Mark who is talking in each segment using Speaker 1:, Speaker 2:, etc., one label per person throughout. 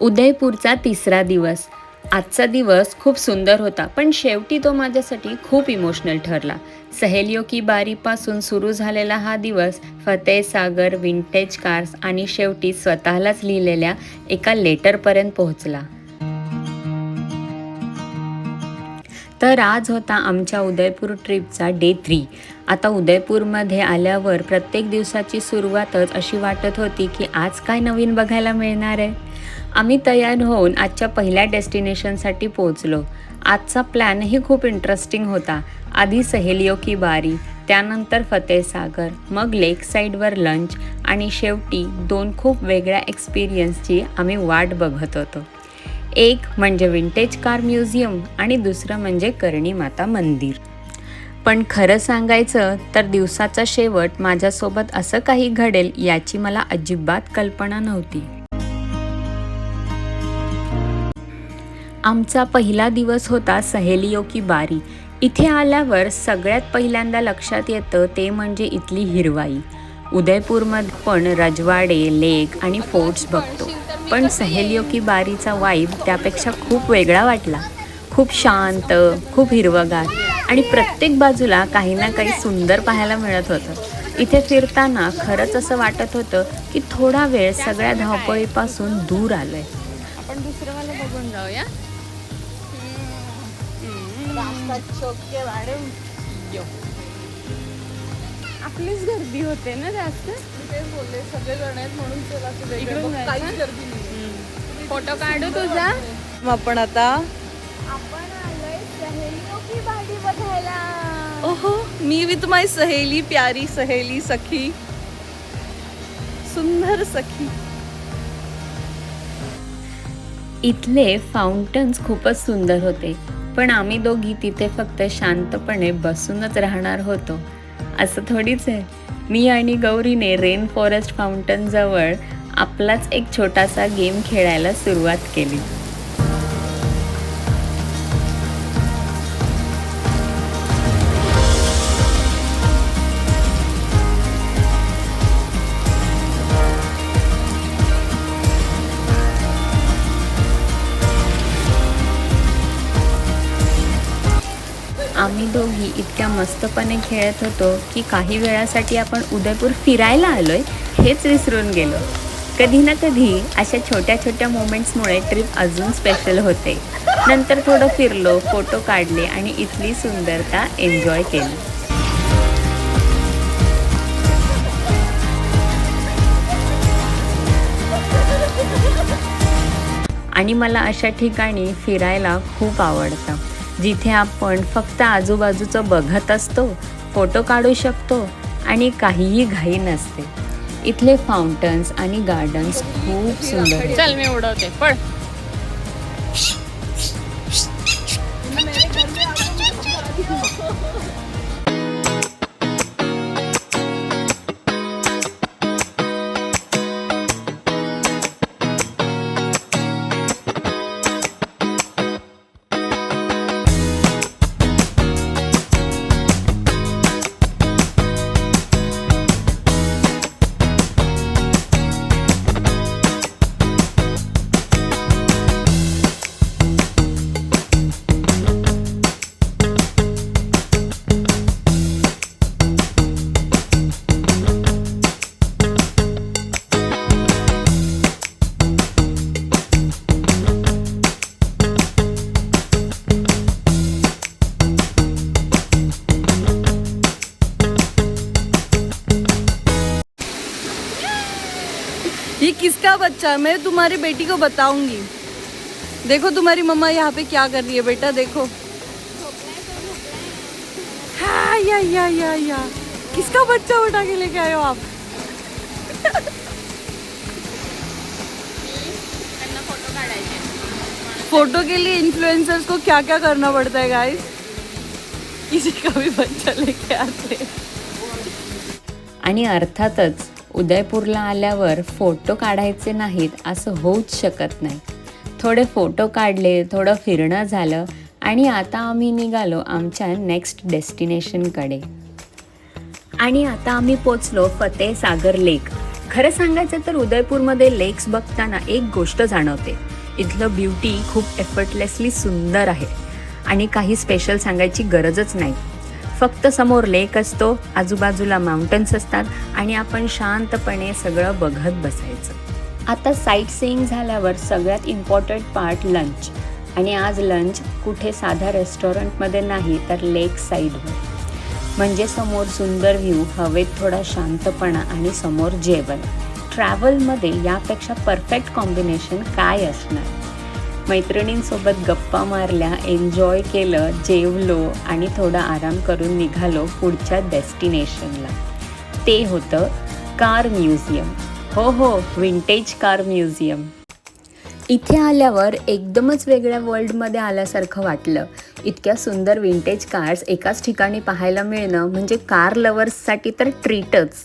Speaker 1: उदयपूरचा तिसरा दिवस. आजचा दिवस खूप सुंदर होता, पण शेवटी तो माझ्यासाठी खूप इमोशनल ठरला. सहेलियो की बारीपासून सुरू झालेला हा दिवस फतेह सागर, विंटेज कार्स आणि शेवटी स्वतःलाच लिहिलेल्या एका लेटरपर्यंत पोहोचला. तर आज होता आमच्या उदयपूर ट्रिपचा डे 3. आता उदयपूरमध्ये आल्यावर प्रत्येक दिवसाची सुरुवातच अशी वाटत होती की आज काय नवीन बघायला मिळणार आहे. आम्ही तयार होऊन आजच्या पहिल्या डेस्टिनेशनसाठी पोहोचलो. आजचा प्लॅनही खूप इंटरेस्टिंग होता. आधी सहेलियो की बारी, त्यानंतर फतेह सागर, मग लेक साईडवर लंच आणि शेवटी 2 खूप वेगळ्या एक्सपिरियन्सची आम्ही वाट बघत होतो. एक म्हणजे विंटेज कार म्युझियम आणि दुसरं म्हणजे कर्णी माता मंदिर. पण खरं सांगायचं तर दिवसाचा शेवट माझ्यासोबत असं काही घडेल याची मला अजिबात कल्पना नव्हती. आमचा पहिला दिवस होता सहेलियो की बारी. इथे आल्यावर सगळ्यात पहिल्यांदा लक्षात येतं ते म्हणजे इथली हिरवाई. उदयपूरमध्ये पण रजवाडे, लेक आणि फोर्ट्स बघतो, पण सहेलियो की बारीचा वाईब त्यापेक्षा खूप वेगळा वाटला. खूप शांत, खूप हिरवगार आणि प्रत्येक बाजूला काही ना काही सुंदर पाहायला मिळत होतं. इथे फिरताना खरंच असं वाटत होतं की थोडा वेळ सगळ्या धावपळीपासून दूर आलोय.
Speaker 2: आपण दुसरं वाला बघून जाऊया. आपलीच गर्दी होते ना जास्त.
Speaker 3: तेच बोलले सगळे जण आहेत म्हणून चला तिथे
Speaker 2: इकडून जायचं?
Speaker 3: काहीच गर्दी नाही.
Speaker 2: फोटो काढू तुझा.
Speaker 3: मग आपण आता
Speaker 2: आपण आलोय सहेलियो की बारी बघायला.
Speaker 3: ओहो, मी विथ माय सहेली, प्यारी सहेली, सखी, सुंदर सखी.
Speaker 1: इथले फाउंटन्स खूपच सुंदर होते, पण आम्ही दोघी तिथे फक्त शांतपणे बसूनच राहणार होतो असं थोडीच आहे. मी आणि गौरीने रेन फॉरेस्ट फाउंटनजवळ आपलाच एक छोटासा गेम खेळायला सुरुवात केली. आम्ही दोघी इतक्या मस्तपणे खेळत होतो की काही वेळासाठी आपण उदयपूर फिरायला आलोय हेच विसरून गेलो. कधी ना कधी अशा छोट्या छोट्या मोमेंट्समुळे ट्रिप अजून स्पेशल होते. नंतर थोडं फिरलो, फोटो काढले आणि इथली सुंदरता एन्जॉय केली. आणि मला अशा ठिकाणी फिरायला खूप आवडतं जिथे आपण फक्त आजूबाजूचं बघत असतो, फोटो काढू शकतो आणि काहीही घाई नसते. इथले फाउंटन्स आणि गार्डन्स खूप सुंदर आहेत.
Speaker 2: चल मी उडवते पण.
Speaker 3: ये किसका बच्चा है? मैं तुम्हारी बेटी को बताऊंगी. देखो तुम्हारी मम्मा यहाँ पे क्या कर रही है बेटा, देखो. हाँ, या. किसका बच्चा उठा के लेके आए हो आप?
Speaker 2: त्यांना फोटो काढायचे.
Speaker 3: फोटो के लिए इन्फ्लुएंसर्स को क्या क्या करना पड़ता है गाइस. किसी का भी बच्चा लेके आते.
Speaker 1: आणि अर्थातच उदयपूरला आल्यावर फोटो काढायचे नाहीत असं होऊच शकत नाही. थोडे फोटो काढले, थोडं फिरणं झालं आणि आता आम्ही निघालो आमच्या नेक्स्ट डेस्टिनेशनकडे. आणि आता आम्ही पोचलो फतेह सागर लेक. खरं सांगायचं तर उदयपूरमध्ये लेक्स बघताना एक गोष्ट जाणवते, इथलं ब्युटी खूप एफर्टलेसली सुंदर आहे आणि काही स्पेशल सांगायची गरजच नाही. फक्त समोर लेक असतो, आजूबाजूला माउंटन्स असतात आणि आपण शांतपणे सगळं बघत बसायचं. आता साईट सीइंग झाल्यावर सगळ्यात इम्पॉर्टंट पार्ट लंच. आणि आज लंच कुठे साध्या रेस्टॉरंटमध्ये नाही तर लेक साईडवर. म्हणजे समोर सुंदर व्ह्यू, हवेत थोडा शांतपणा आणि समोर जेवण. ट्रॅव्हलमध्ये यापेक्षा परफेक्ट कॉम्बिनेशन काय असणार. मैत्रिणींसोबत गप्पा मारल्या, एन्जॉय केलं, जेवलो आणि थोडा आराम करून निघालो पुढच्या डेस्टिनेशनला. ते होतं कार म्युझियम. हो, विंटेज कार म्युझियम. इथे आल्यावर एकदमच वेगळ्या वर्ल्डमध्ये आल्यासारखं वाटलं. इतक्या सुंदर विंटेज कार्स एकाच ठिकाणी पाहायला मिळणं म्हणजे कार लवर्ससाठी तर ट्रीटच.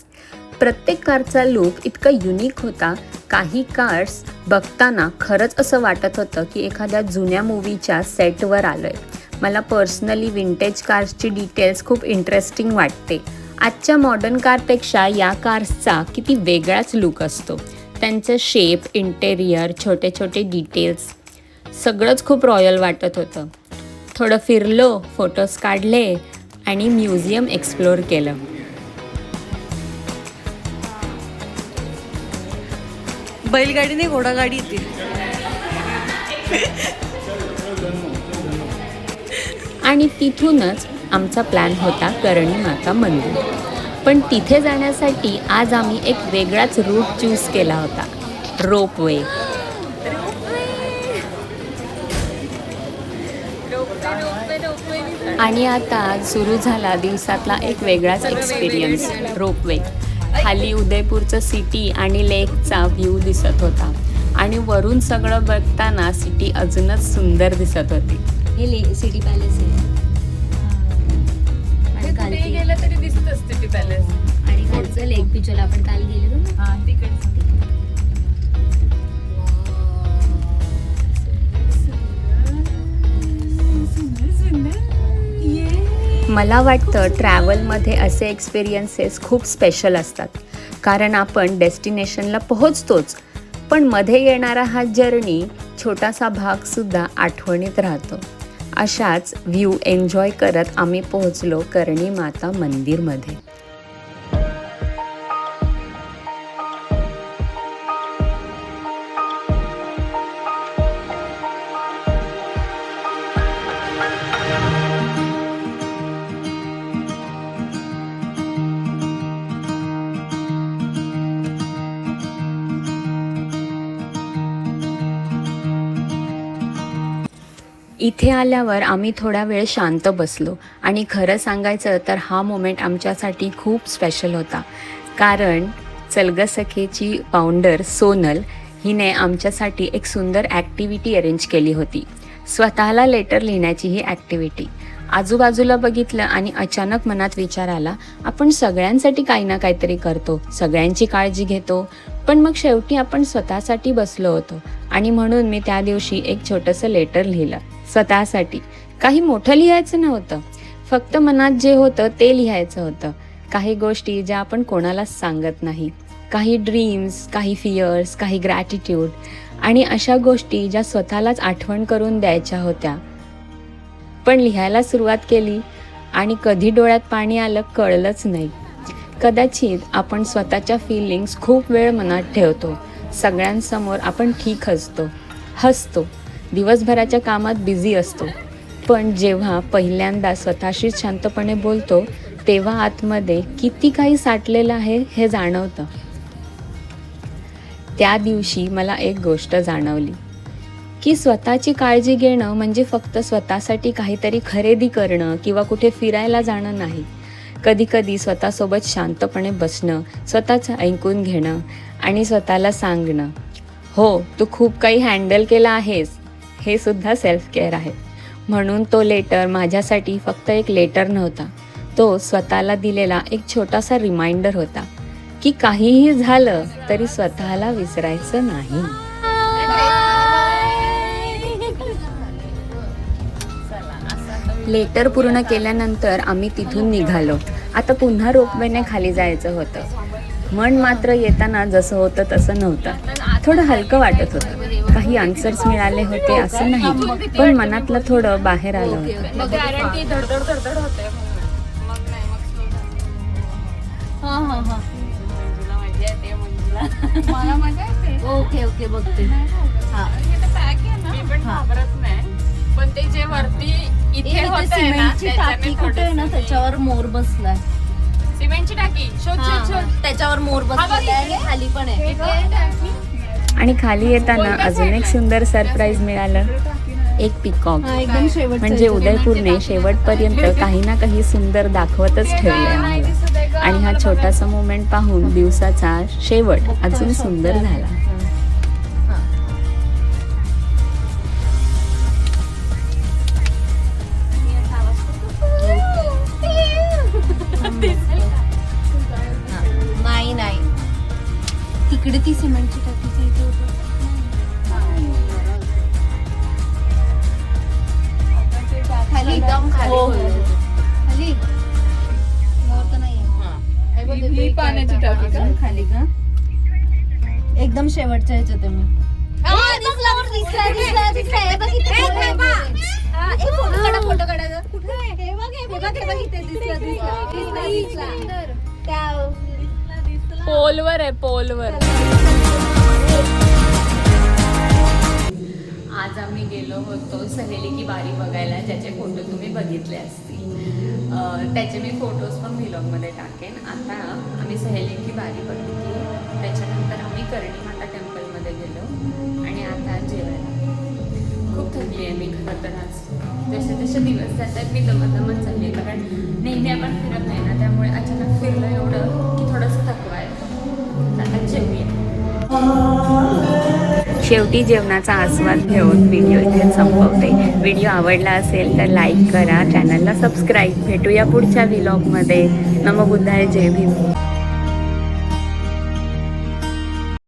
Speaker 1: प्रत्येक कारचा लुक इतका युनिक होता. काही कार्स बघताना खरंच असं वाटत होतं की एखाद्या जुन्या मूवीच्या सेटवर आलोय. मला पर्सनली विंटेज कार्सची डिटेल्स खूप इंटरेस्टिंग वाटते. आजच्या मॉडर्न कारपेक्षा या कार्सचा किती वेगळाच लुक असतो. त्यांचं शेप, इंटेरियर, छोटे छोटे डिटेल्स सगळंच खूप रॉयल वाटत होतं. थोडं फिरलो, फोटोज काढले आणि म्युझियम एक्सप्लोअर केलं.
Speaker 3: बैलगाडी नाही, घोडागाडी येते.
Speaker 1: आणि तिथूनच आमचा प्लॅन होता करणी माता मंदिर. पण तिथे जाण्यासाठी आज आम्ही एक वेगळाच रूट चूज केला होता, रोपवे. आणि आता सुरू झाला दिवसातला एक वेगळाच एक्सपिरियन्स, रोपवे. खाली उदयपूरचं सिटी आणि लेकचा व्ह्यू दिसत होता आणि वरून सगळं बघताना सिटी अजूनच सुंदर दिसत होती.
Speaker 4: हे सिटी पॅलेस आहे. आणि काल
Speaker 3: गेलं तरी दिसतच सिटी पॅलेस.
Speaker 4: आणि खालचं लेक पिक्चरला आपण काल गेलेलो ना.
Speaker 1: मला वाटतं ट्रॅव्हलमध्ये असे एक्सपिरियन्सेस खूप स्पेशल असतात. कारण आपण डेस्टिनेशनला पोहोचतोच, पण मध्ये येणारा हा जर्नी छोटासा भागसुद्धा आठवणीत राहतो. अशाच व्ह्यू एन्जॉय करत आम्ही पोहोचलो करणी माता मंदिरमध्ये. इथे आल्यावर आम्ही थोडा वेळ शांत बसलो आणि खरं सांगायचं तर हा मोमेंट आमच्यासाठी खूप स्पेशल होता. कारण चलग सखेची फाउंडर सोनल हिने आमच्यासाठी एक सुंदर ॲक्टिव्हिटी अरेंज केली होती. स्वतःला लेटर लिहिण्याची ही ॲक्टिव्हिटी. आजूबाजूला बघितलं आणि अचानक मनात विचार आला, आपण सगळ्यांसाठी काही ना काहीतरी करतो, सगळ्यांची काळजी घेतो, पण मग शेवटी आपण स्वतःसाठी बसलो होतो. आणि म्हणून मी त्या दिवशी एक छोटंसं लेटर लिहिलं स्वतःसाठी. काही मोठं लिहायचं नव्हतं, फक्त मनात जे होतं ते लिहायचं होतं. काही गोष्टी ज्या आपण कोणालाच सांगत नाही, काही ड्रीम्स, काही फियर्स, काही ग्रॅटिट्यूड आणि अशा गोष्टी ज्या स्वतःलाच आठवण करून द्यायच्या होत्या. पण लिहायला सुरुवात केली आणि कधी डोळ्यात पाणी आलं कळलंच नाही. कदाचित आपण स्वतःच्या फीलिंग्स खूप वेळ मनात ठेवतो. सगळ्यांसमोर आपण ठीक हसतो, दिवसभराच्या कामात बिझी असतो, पण जेव्हा पहिल्यांदा स्वतःशीच शांतपणे बोलतो तेव्हा आतमध्ये किती काही साठलेलं आहे हे जाणवतं. त्या दिवशी मला एक गोष्ट जाणवली की स्वतःची काळजी घेणं म्हणजे फक्त स्वतःसाठी काहीतरी खरेदी करणं किंवा कुठे फिरायला जाणं नाही. कधीकधी स्वतःसोबत शांतपणे बसणं, स्वतःचं ऐकून घेणं आणि स्वतःला सांगणं, हो तू खूप काही हँडल केलं आहेस, हे सुद्धा सेल्फ केअर आहे. म्हणून तो लेटर माझ्यासाठी फक्त एक लेटर नव्हता, तो स्वतःला दिलेला एक छोटासा रिमाइंडर होता की काहीही झालं तरी स्वतःला विसरायचं नाही. लेटर पूर्ण केल्यानंतर आम्ही तिथून निघालो. आता पुन्हा रोपवेने खाली जायचं होतं. मन मात्र येताना जसं होतं तसं नव्हतं. थोडं हलकं वाटत होतं. काही आन्सर्स मिळाले होते असं नाही, पण मनातलं थोडं बाहेर आलं होतं.
Speaker 2: मला मजा येते.
Speaker 3: ओके ओके बघते. हा.
Speaker 2: मी पण घाबरत नाही, पण ते जे वरती इथे होतंय ना,
Speaker 3: सिमेंटची टाकी कुठे आहे ना त्याच्यावर मोर बसलाय.
Speaker 2: सिमेंटची टाकी शोध शोध शोध.
Speaker 3: त्याच्यावर मोर बसलेला आहे आणि खाली पण आहे.
Speaker 1: आणि खाली येताना अजून एक सुंदर सरप्राईज मिळालं. एक पिकॉक.
Speaker 3: एकदम शेवट
Speaker 1: म्हणजे उदयपूरने शेवटपर्यंत काही ना काही सुंदर दाखवतच ठेवलंय आम्हाला. आणि हा छोटासा मोमेंट पाहून दिवसाचा शेवट अजून सुंदर झाला.
Speaker 3: नाही नाही तिकडे ती सिमेंटची टाकीची इथे होतं. खाली एकदम खाली खाली मोर तर नाहीये.
Speaker 2: ही पाण्याची टाकी का?
Speaker 3: खाली का एकदम शेवटच्या ह्याच्यात आहे मी. फोटो काढा कुठे हे बघ हे बघ हे बघ इथे दिसला.
Speaker 2: पोलवर आहे पोलवर.
Speaker 1: आज आम्ही गेलो होतो सहेली की बारी बघायला, ज्याचे फोटो तुम्ही बघितले असतील. त्याचे मी फोटोज पण व्लॉगमध्ये टाकेन. आता आम्ही सहेली की बारी बघितली, त्याच्यानंतर आम्ही कर्णी माता टेम्पलमध्ये गेलो आणि आता जेवायला. खूप थकली आहे मी खरं तर आज. जसे जसे दिवस जातात मी दमत चालली आहे, कारण नेहमी आपण फिरत नाही ना, त्यामुळे अचानक फिरलं एवढं की थोडंसं थकवा आहे. आता जेवूया. शेवटी जेवणाचा आस्वाद घेऊन व्हिडिओ इथे संपवते. व्हिडिओ आवडला असेल तर लाईक करा, चॅनलला सबस्क्राईब. भेटूया पुढच्या व्लॉगमध्ये. नमो बुद्धाय, जय भीम.